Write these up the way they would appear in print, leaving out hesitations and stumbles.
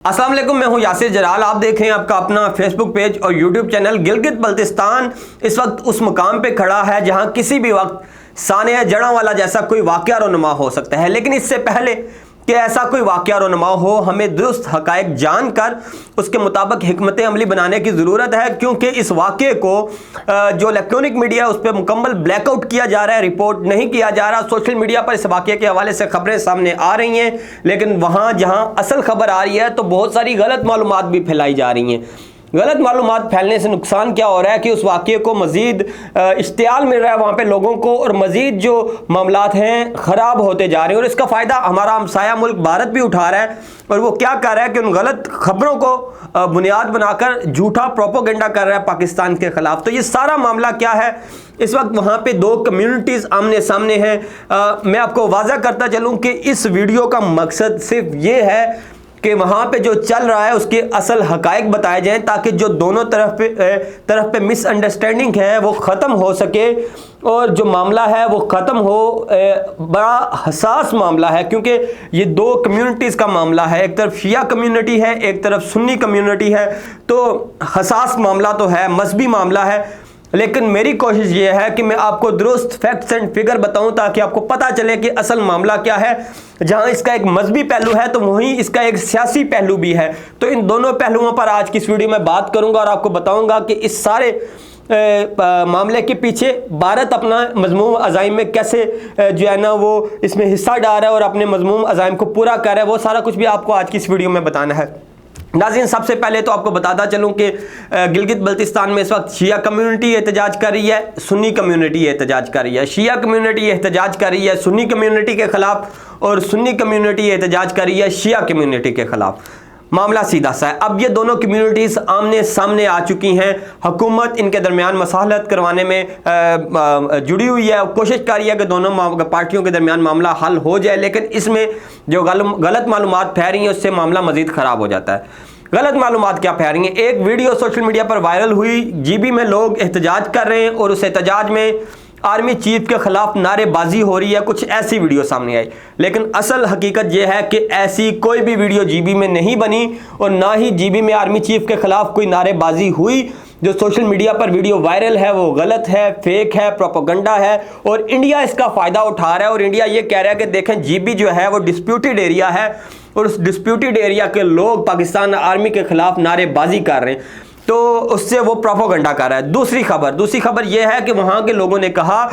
अस्सलाम वालेकुम, मैं हूं यासिर जलाल। आप देख रहे हैं आपका अपना फेसबुक पेज और यूट्यूब चैनल। गिलगित बल्तिस्तान इस वक्त उस मुकाम पे खड़ा है जहां किसी भी वक्त सानिया जड़ांवाला जैसा कोई वाक़या रोनुमा हो सकता है। लेकिन इससे पहले कि ऐसा कोई वाक़या रोनुमा हो, हमें दुरुस्त हक़ाइक़ जानकर उसके मुताबिक हिकमत अमली बनाने की ज़रूरत है, क्योंकि इस वाक़े को जो इलेक्ट्रॉनिक मीडिया उस पर मुकम्मल ब्लैकआउट किया जा रहा है, रिपोर्ट नहीं किया जा रहा। सोशल मीडिया पर इस वाक़े के हवाले से खबरें सामने आ रही हैं, लेकिन वहाँ जहाँ असल खबर आ रही है तो बहुत सारी गलत मालूमात भी फैलाई जा रही हैं। गलत मालूमात फैलने से नुकसान क्या हो रहा है कि उस वाक़े को मज़ीद इश्तियाल मिल रहा है वहाँ पे लोगों को, और मज़ीद जो मामलात हैं ख़राब होते जा रहे हैं। और इसका फ़ायदा हमारा हमसाया मुल्क भारत भी उठा रहा है, और वो क्या कर रहा है कि उन गलत खबरों को बुनियाद बनाकर झूठा प्रोपोगेंडा कर रहा है पाकिस्तान के ख़िलाफ़। तो ये सारा मामला क्या है, इस वक्त वहाँ पे दो कम्युनिटीज़ आमने सामने हैं। मैं आपको वाज़ा करता चलूँ कि इस वीडियो का मकसद सिर्फ ये है कि वहाँ पे जो चल रहा है उसके असल हक़ाइक़ बताए जाएं, ताकि जो दोनों तरफ पे मिसअंडरस्टैंडिंग है वो ख़त्म हो सके और जो मामला है वो ख़त्म हो। बड़ा हसास मामला है, क्योंकि ये दो कम्युनिटीज़ का मामला है। एक तरफ शिया कम्युनिटी है, एक तरफ सुन्नी कम्युनिटी है। तो हसास मामला तो है, मजहबी मामला है, लेकिन मेरी कोशिश ये है कि मैं आपको दुरुस्त फैक्ट्स एंड फिगर बताऊं, ताकि आपको पता चले कि असल मामला क्या है। जहां इसका एक मजहबी पहलू है तो वहीं इसका एक सियासी पहलू भी है। तो इन दोनों पहलुओं पर आज की इस वीडियो में बात करूंगा और आपको बताऊंगा कि इस सारे मामले के पीछे भारत अपना मज़मूम अज़ाइम में कैसे जो है ना वो इसमें हिस्सा डाल रहा है और अपने मज़मूम अज़ाइम को पूरा कर रहा है। वो सारा कुछ भी आपको आज की इस वीडियो में बताना है। नाज़रीन, सबसे पहले तो आपको बताता चलूं कि गिलगित बल्तिस्तान में इस वक्त शिया कम्युनिटी एहतजाज कर रही है, सुन्नी कम्युनिटी एहतजाज कर रही है। शिया कम्युनिटी एहतजाज कर रही है सुन्नी कम्युनिटी के ख़िलाफ़, और सुन्नी कम्युनिटी एहतजाज कर रही है शिया कम्युनिटी के ख़िलाफ़। मामला सीधा सा है। अब ये दोनों कम्युनिटीज़ आमने सामने आ चुकी हैं। हुकूमत इनके दरमियान मसालहत करवाने में जुड़ी हुई है, कोशिश कर रही है कि दोनों पार्टियों के दरमियान मामला हल हो जाए, लेकिन इसमें जो गलत मालूमात फैल रही हैं उससे मामला मज़ीद ख़राब हो जाता है। गलत मालूमात क्या फैल रही हैं? एक वीडियो सोशल मीडिया पर वायरल हुई, जीबी में लोग एहतजाज कर रहे हैं और उस एहतजाज में आर्मी चीफ के खिलाफ नारेबाजी हो रही है, कुछ ऐसी वीडियो सामने आई। लेकिन असल हकीकत यह है कि ऐसी कोई भी वीडियो जीबी में नहीं बनी, और ना ही जीबी में आर्मी चीफ के खिलाफ कोई नारेबाजी हुई। जो सोशल मीडिया पर वीडियो वायरल है वो गलत है, फेक है, प्रोपोगंडा है, और इंडिया इसका फ़ायदा उठा रहा है। और इंडिया ये कह रहा है कि देखें, जीबी जो है वो डिस्प्यूटेड एरिया है, और उस डिस्प्यूटेड एरिया के लोग पाकिस्तान आर्मी के खिलाफ नारेबाजी कर रहे हैं, तो उससे वो प्रोपोगंडा कर रहा है। दूसरी खबर यह है कि वहाँ के लोगों ने कहा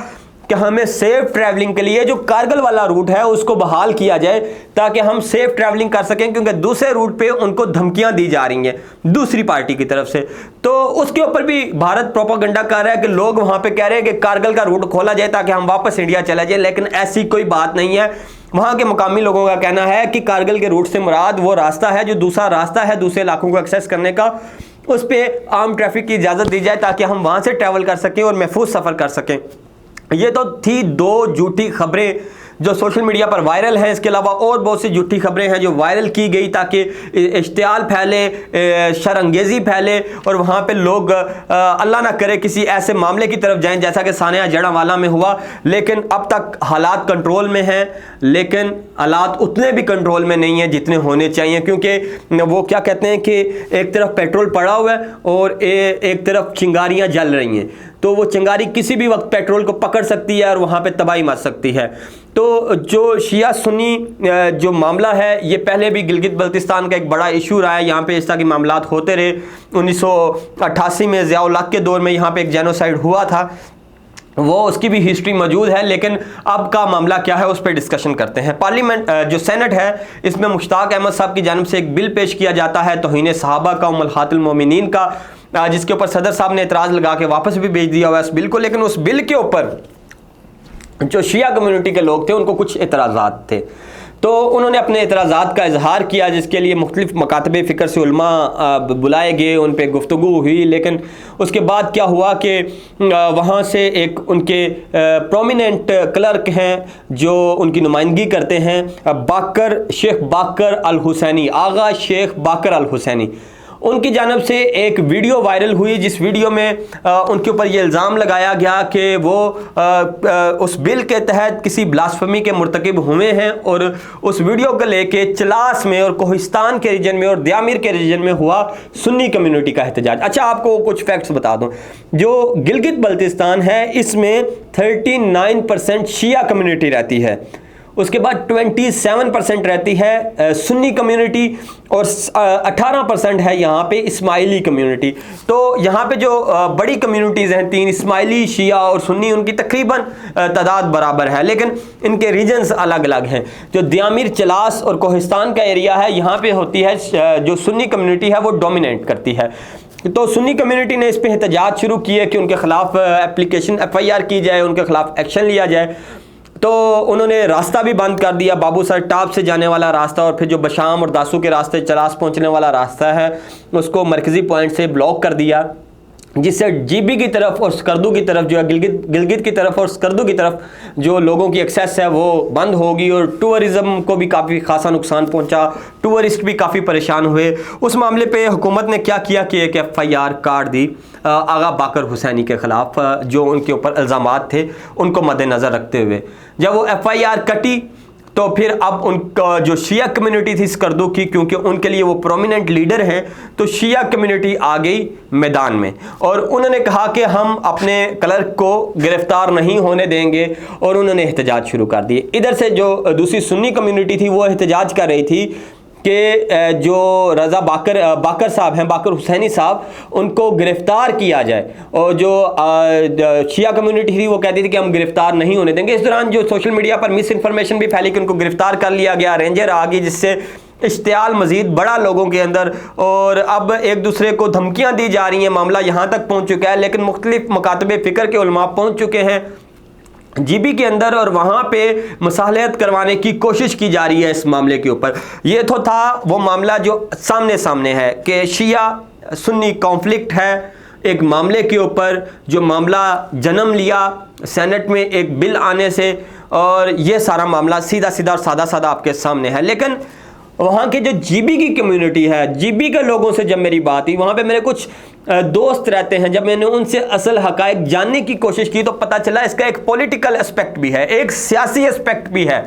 कि हमें सेफ ट्रैवलिंग के लिए जो कारगिल वाला रूट है उसको बहाल किया जाए, ताकि हम सेफ ट्रैवलिंग कर सकें, क्योंकि दूसरे रूट पे उनको धमकियां दी जा रही हैं दूसरी पार्टी की तरफ से। तो उसके ऊपर भी भारत प्रोपोगंडा कर रहा है कि लोग वहाँ पे कह रहे हैं कि कारगिल का रूट खोला जाए ताकि हम वापस इंडिया चले जाए, लेकिन ऐसी कोई बात नहीं है। वहाँ के मुकामी लोगों का कहना है कि कारगिल के रूट से मुराद वो रास्ता है जो दूसरा रास्ता है दूसरे इलाकों को एक्सेस करने का, उस पर आम ट्रैफिक की इजाज़त दी जाए ताकि हम वहाँ से ट्रैवल कर सकें और महफूज सफ़र कर सकें। ये तो थी दो झूठी खबरें जो सोशल मीडिया पर वायरल हैं। इसके अलावा और बहुत सी झूठी खबरें हैं जो वायरल की गई ताकि इश्तियाल फैले, शरंगेज़ी फैले, और वहाँ पे लोग अल्लाह ना करे किसी ऐसे मामले की तरफ जाएं जैसा कि सानिया जड़ांवाला में हुआ। लेकिन अब तक हालात कंट्रोल में हैं, लेकिन हालात उतने भी कंट्रोल में नहीं हैं जितने होने चाहिए, क्योंकि वो क्या कहते हैं कि एक तरफ पेट्रोल पड़ा हुआ है और एक तरफ चिंगारियाँ जल रही हैं। तो वो चिंगारी किसी भी वक्त पेट्रोल को पकड़ सकती है और वहाँ पे तबाही मच सकती है। तो जो शिया सुन्नी जो मामला है, ये पहले भी गिलगित बल्तिस्तान का एक बड़ा इशू रहा है। यहाँ पे इस तरह के मामलात होते रहे। 1988 में ज़िया उल हक के दौर में यहाँ पे एक जेनोसाइड हुआ था, वो उसकी भी हिस्ट्री मौजूद है। लेकिन अब का मामला क्या है उस पर डिस्कशन करते हैं। पार्लियामेंट जो सेनेट है, इसमें मुश्ताक अहमद साहब की जानिब से एक बिल पेश किया जाता है तौहीन सहाबा का, उम्महातुल मोमिनीन का, जिसके ऊपर सदर साहब ने एतराज़ लगा के वापस भी भेज दिया हुआ है उस बिल को। लेकिन उस बिल के ऊपर जो शिया कम्युनिटी के लोग थे उनको कुछ एतराज़ात थे, तो उन्होंने अपने एतराज़ात का इजहार किया, जिसके लिए मुख्तलिफ मकातबे फ़िक्र से उलमा बुलाए गए, उन पर गुफ्तगू हुई। लेकिन उसके बाद क्या हुआ कि वहाँ से एक उनके प्रोमिनेंट क्लर्क हैं जो उनकी नुमाइंदगी करते हैं, शेख बाकर अल हुसैनी, आगा शेख बाकर अल हुसैनी, उनकी जानब से एक वीडियो वायरल हुई, जिस वीडियो में उनके ऊपर ये इल्ज़ाम लगाया गया कि वो उस बिल के तहत किसी ब्लास्फेमी के मुर्तकिब हुए हैं, और उस वीडियो को लेके चलास में और कोहिस्तान के रीजन में और द्यामिर के रीजन में हुआ सुन्नी कम्युनिटी का एहतजाज। अच्छा, आपको कुछ फैक्ट्स बता दूं, जो गिलगित बल्तिस्तान है इसमें 39% शिया कम्युनिटी रहती है, उसके बाद 27% रहती है सुन्नी कम्युनिटी, और 18% है यहाँ पे इस्माइली कम्युनिटी। तो यहाँ पे जो बड़ी कम्युनिटीज़ हैं तीन, इस्माइली, शिया और सुन्नी, उनकी तकरीबन तादाद बराबर है, लेकिन इनके रीजन्स अलग अलग हैं। जो द्यामिर, चलास और कोहिस्तान का एरिया है, यहाँ पे होती है जो सुन्नी कम्युनिटी है वो डोमिनेट करती है। तो सुन्नी कम्युनिटी ने इस पे एहतजाज शुरू किए कि उनके खिलाफ एप्लीकेशन FIR की जाए, उनके खिलाफ एक्शन लिया जाए। तो उन्होंने रास्ता भी बंद कर दिया, बाबू सर टाप से जाने वाला रास्ता, और फिर जो बशाम और दासू के रास्ते चलास पहुंचने वाला रास्ता है उसको मरकज़ी पॉइंट से ब्लॉक कर दिया, जिससे GB की तरफ और स्कर्दू की तरफ जो है, गिलगित की तरफ और स्कर्दू की तरफ जो लोगों की एक्सेस है वो बंद होगी, और टूरिज़्म को भी काफ़ी खासा नुकसान पहुंचा, टूरिस्ट भी काफ़ी परेशान हुए। उस मामले पे हुकूमत ने क्या किया कि एक FIR काट दी आगा बाकर हुसैनी के ख़िलाफ़, जो उनके ऊपर इल्ज़ामात थे उनको मद्देनज़र रखते हुए। जब वो FIR कटी तो फिर अब उनका जो शिया कम्युनिटी थी स्कर्दू की, क्योंकि उनके लिए वो प्रोमिनेंट लीडर हैं, तो शिया कम्युनिटी आ गई मैदान में, और उन्होंने कहा कि हम अपने क्लर्क को गिरफ्तार नहीं होने देंगे, और उन्होंने एहतजाज शुरू कर दिए। इधर से जो दूसरी सुन्नी कम्युनिटी थी वो एहतजाज कर रही थी कि जो रज़ा बाकर साहब हैं, बाकर हुसैनी साहब, उनको गिरफ्तार किया जाए, और जो शिया कम्युनिटी थी वो कहती थी कि हम गिरफ्तार नहीं होने देंगे। इस दौरान जो सोशल मीडिया पर मिस इन्फॉर्मेशन भी फैली कि उनको गिरफ्तार कर लिया गया, रेंजर आ गई, जिससे इश्तियाल मजीद बड़ा लोगों के अंदर, और अब एक दूसरे को धमकियाँ दी जा रही हैं। मामला यहाँ तक पहुँच चुका है, लेकिन मुख्तलिफ मकातबे फ़िक्र के उलमा पहुँच चुके हैं GB के अंदर, और वहाँ पे मसालहत करवाने की कोशिश की जा रही है इस मामले के ऊपर। ये तो था वो मामला जो सामने है कि शिया सुन्नी कॉन्फ्लिक्ट है एक मामले के ऊपर, जो मामला जन्म लिया सेनेट में एक बिल आने से, और ये सारा मामला सीधा और सादा आपके सामने है। लेकिन वहाँ की जो GB की कम्युनिटी है, GB के लोगों से जब मेरी बात हुई, वहाँ पे मेरे कुछ दोस्त रहते हैं, जब मैंने उनसे असल हकायक जानने की कोशिश की तो पता चला इसका एक पॉलिटिकल एस्पेक्ट भी है, एक सियासी एस्पेक्ट भी है।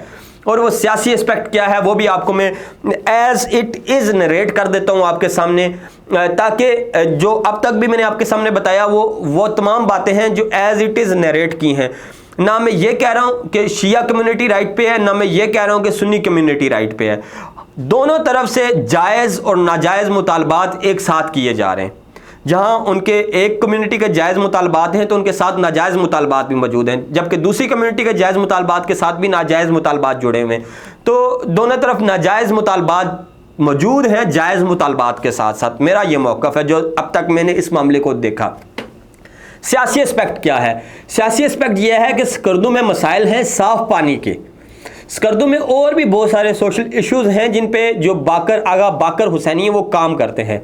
और वो सियासी एस्पेक्ट क्या है वो भी आपको मैं एज इट इज़ नरेट कर देता हूँ आपके सामने, ताकि जो अब तक भी मैंने आपके सामने बताया वो तमाम बातें हैं जो एज इट इज़ नरेट की हैं। ना मैं ये कह रहा हूँ कि शिया कम्युनिटी राइट पे है, ना मैं ये कह रहा हूँ कि सुन्नी कम्युनिटी राइट पे है। दोनों तरफ से जायज़ और नाजायज़ मुतालबात एक साथ किए जा रहे हैं। जहां उनके एक कम्युनिटी के जायज़ मुतालबात हैं तो उनके साथ नाजायज़ मुतालबात भी मौजूद हैं, जबकि दूसरी कम्युनिटी के जायज़ मुतालबात के साथ भी नाजायज़ मुतालबात जुड़े हुए हैं। तो दोनों तरफ नाजायज़ मुतालबात मौजूद हैं जायज़ मुतालबात के साथ साथ। मेरा ये मौक़िफ़ है जो अब तक मैंने इस मामले को देखा। सियासी एस्पेक्ट क्या है? सियासी एस्पेक्ट यह है कि स्कर्दू में मसाइल हैं साफ़ पानी के। स्कर्दू में और भी बहुत सारे सोशल इश्यूज़ हैं जिन पे जो आगा बाकर हुसैनी है वो काम करते हैं।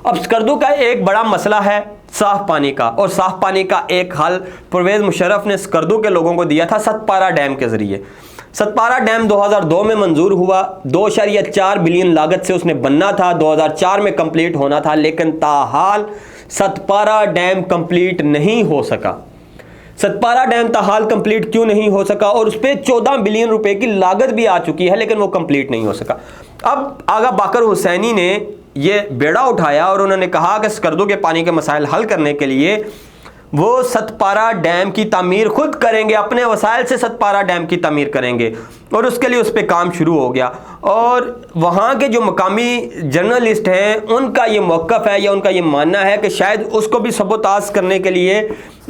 अब स्कर्दू का एक बड़ा मसला है साफ़ पानी का, और साफ़ पानी का एक हल परवेज़ मुशर्रफ ने स्कर्दू के लोगों को दिया था सतपारा डैम के ज़रिए। सतपारा डैम 2002 में मंजूर हुआ, 2.4 बिलियन लागत से उसने बनना था, 2004 में कंप्लीट होना था, लेकिन ताहाल सतपारा डैम कंप्लीट नहीं हो सका। सतपारा डैम ताहाल कंप्लीट क्यों नहीं हो सका? और उस पर 14 बिलियन रुपए की लागत भी आ चुकी है, लेकिन वो कंप्लीट नहीं हो सका। अब आगा बाकर हुसैनी ने ये बेड़ा उठाया और उन्होंने कहा कि स्कर्दू के पानी के मसाइल हल करने के लिए वो सतपारा डैम की तामीर खुद करेंगे, अपने वसाइल से सतपारा डैम की तामीर करेंगे, और उसके लिए उस पर काम शुरू हो गया। और वहाँ के जो मकामी जर्नलिस्ट हैं उनका ये मौक़िफ़ है या उनका ये मानना है कि शायद उसको भी सबोताज करने के लिए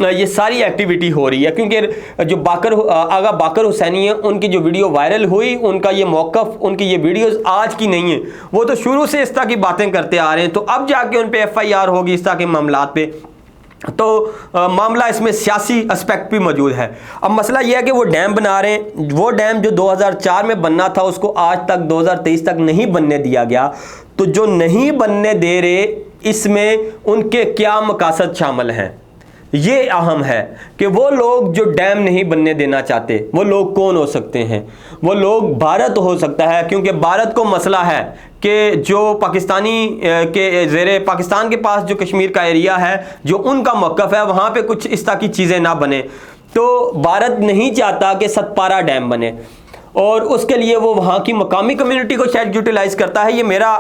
ये सारी एक्टिविटी हो रही है, क्योंकि जो आगा बाकर हुसैनी है उनकी जो वीडियो वायरल हुई, उनका ये मौक़िफ़, उनकी ये वीडियोज़ आज की नहीं है, वो तो शुरू से इस तरह की बातें करते आ रहे हैं। तो अब जाके उन पर FIR होगी इस तरह के मामलात पे, तो मामला इसमें सियासी एस्पेक्ट भी मौजूद है। अब मसला यह है कि वो डैम बना रहे हैं, वो डैम जो 2004 में बनना था उसको आज तक 2023 तक नहीं बनने दिया गया। तो जो नहीं बनने दे रहे, इसमें उनके क्या मकासद शामिल हैं? ये अहम है कि वो लोग जो डैम नहीं बनने देना चाहते वो लोग कौन हो सकते हैं। वो लोग भारत हो सकता है, क्योंकि भारत को मसला है कि जो पाकिस्तानी के ज़ेरे पाकिस्तान के पास जो कश्मीर का एरिया है, जो उनका मौक़िफ़ है, वहाँ पे कुछ इस तरह की चीज़ें ना बने। तो भारत नहीं चाहता कि सतपारा डैम बने और उसके लिए वो वहाँ की मकामी कम्युनिटी को शायद यूटिलाइज़ करता है। ये मेरा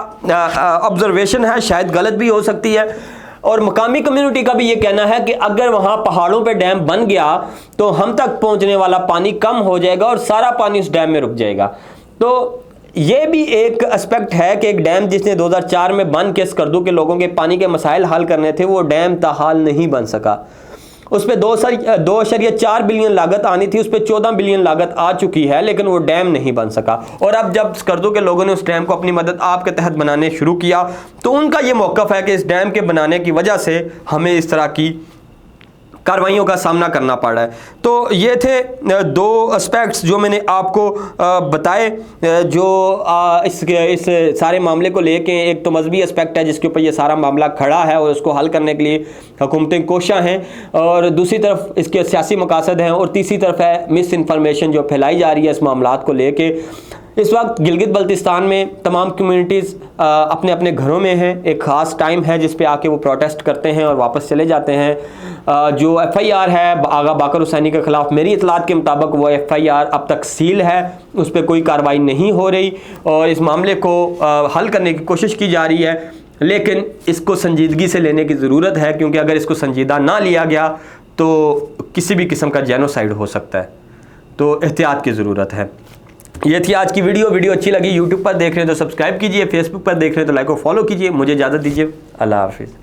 ऑब्जर्वेशन है, शायद गलत भी हो सकती है। और मकामी कम्युनिटी का भी ये कहना है कि अगर वहाँ पहाड़ों पे डैम बन गया तो हम तक पहुँचने वाला पानी कम हो जाएगा और सारा पानी उस डैम में रुक जाएगा। तो ये भी एक एस्पेक्ट है कि एक डैम जिसने 2004 में बन के स्कर्दू के लोगों के पानी के मसाइल हल करने थे, वो डैम ताहाल नहीं बन सका। उस पर 2.4 बिलियन लागत आनी थी, उस पर 14 बिलियन लागत आ चुकी है, लेकिन वो डैम नहीं बन सका। और अब जब स्कर्दू के लोगों ने उस डैम को अपनी मदद आपके तहत बनाने शुरू किया तो उनका ये मौक़िफ़ है कि इस डैम के बनाने की वजह से हमें इस तरह की कार्रवाइयों का सामना करना पड़ रहा है। तो ये थे दो एस्पेक्ट्स जो मैंने आपको बताए, जो इस सारे मामले को लेके। एक तो मजहबी एस्पेक्ट है जिसके ऊपर ये सारा मामला खड़ा है और उसको हल करने के लिए हुकूमतें कोशा हैं, और दूसरी तरफ इसके सियासी मकासद हैं, और तीसरी तरफ है मिस इन्फॉर्मेशन जो फैलाई जा रही है इस मामलात को लेके। इस वक्त गिलगित बल्तिस्तान में तमाम कम्युनिटीज़ अपने अपने घरों में हैं। एक ख़ास टाइम है जिस पे आके वो प्रोटेस्ट करते हैं और वापस चले जाते हैं। जो FIR है आगा बाकर हुसैनी के ख़िलाफ़, मेरी इतलात के मुताबिक वो FIR अब तक सील है, उस पर कोई कार्रवाई नहीं हो रही और इस मामले को हल करने की कोशिश की जा रही है। लेकिन इसको संजीदगी से लेने की ज़रूरत है, क्योंकि अगर इसको संजीदा ना लिया गया तो किसी भी किस्म का जेनोसाइड हो सकता है। तो एहतियात की ज़रूरत है। ये थी आज की वीडियो अच्छी लगी यूट्यूब पर देख रहे हैं तो सब्सक्राइब कीजिए, फेसबुक पर देख रहे हैं तो लाइक और फॉलो कीजिए। मुझे इजाज़त दीजिए, अल्लाह हाफिज़।